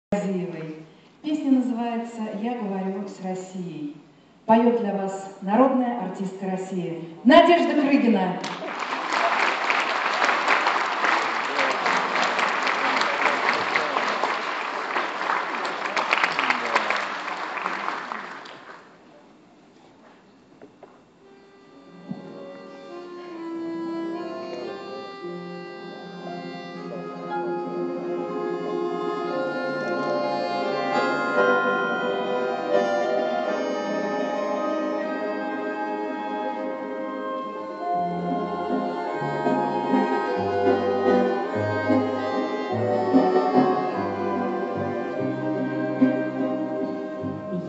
Азиевой. Песня называется «Я говорю с Россией». Поет для вас народная артистка России Надежда Крыгина.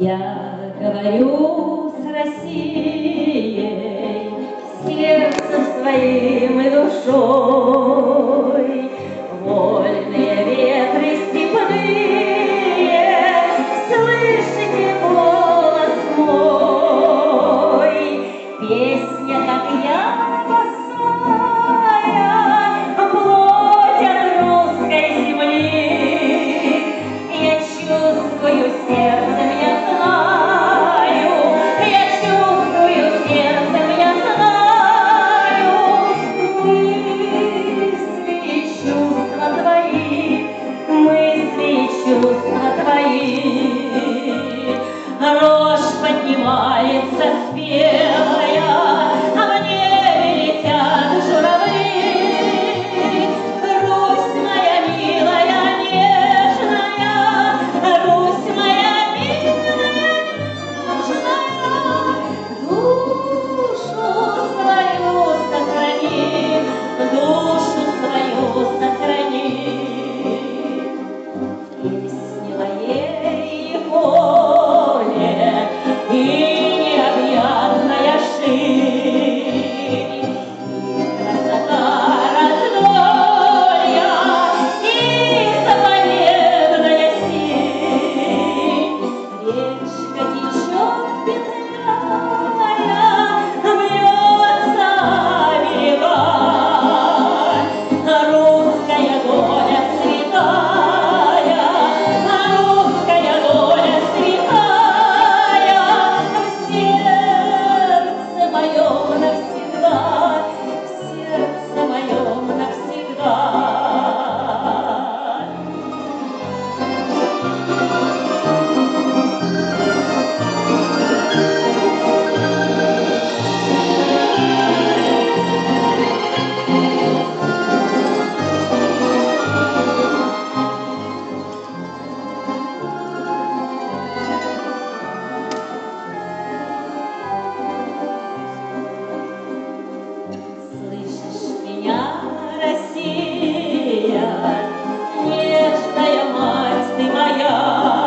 Я говорю с Россией, сердцем своим и душой. Вольные ветры степные, слышите голос мой? Песня, как я, босая, плоть от русской земли. Я чувствую сердцем, я знаю, я чувствую сердцем, я знаю мысли и чувства твои, мысли и чувства твои. Рожь поднимается спелая, а в небе летят журавли. Русь моя милая, нежная, Русь моя милая, нежная, душу свою сохрани, душу свою сохрани. Песни моей поле и необъятная ширь, и красота раздолья, и заповедная синь. Речка течет петляя, бьется о берега. Русская доля святая, русская доля святая, в сердце моем навсегда, в сердце моем навсегда. Слышишь меня, Россия, нежная мать ты моя?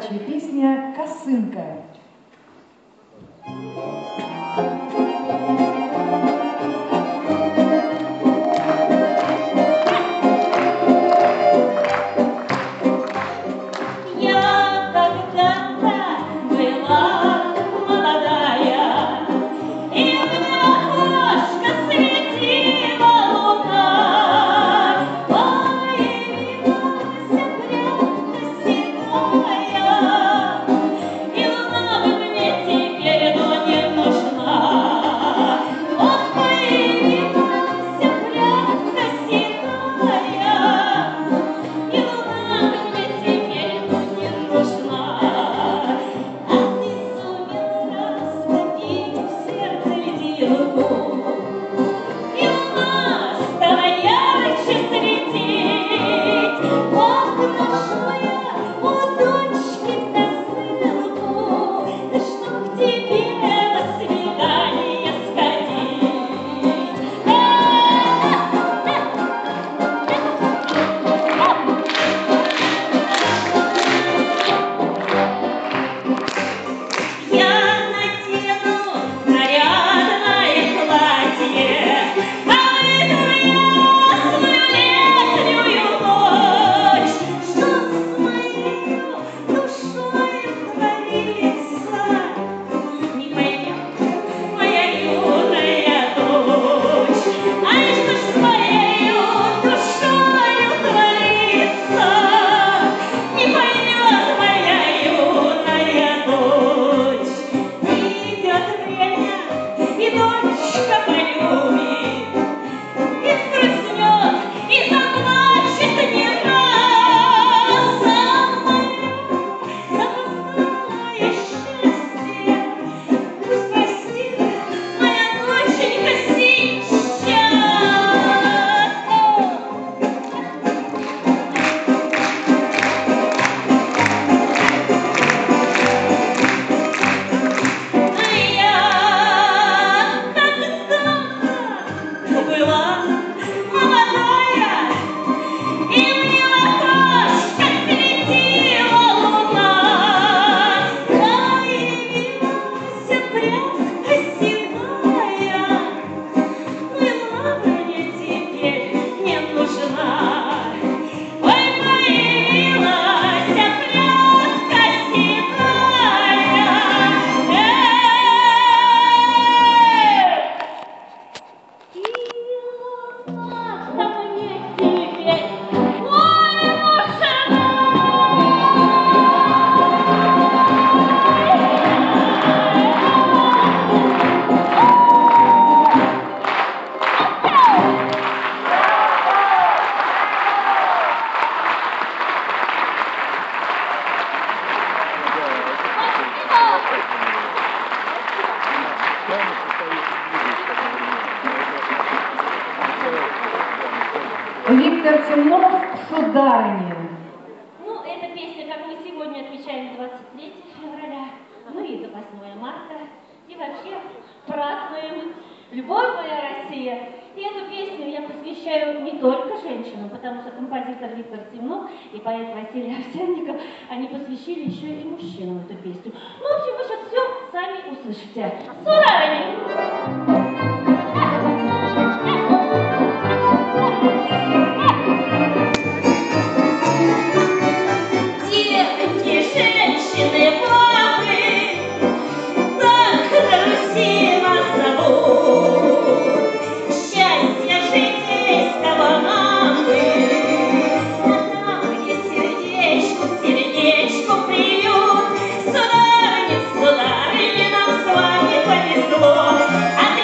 казачья песня «Косынка». Виктор Темнов «Сударыня». Ну, эта песня, как мы сегодня отмечаем 23 февраля, ну и до 8 марта, и вообще празднуем «Любовь моя Россия». И эту песню я посвящаю не только женщинам, потому что композитор Виктор Темнов и поэт Василий Овсянников, они посвящили еще и мужчинам эту песню. Ну, в общем, вы сейчас все сами услышите. Сударыня! Женщины, бабы, так на Руси вас зовут. Счастье житейского мамы, там, где сердечку приют. Сударыня, сударыня, нам с вами повезло. От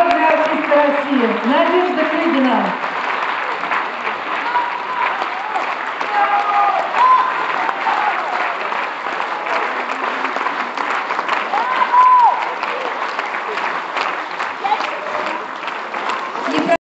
народная артистка России Надежда Крыгина.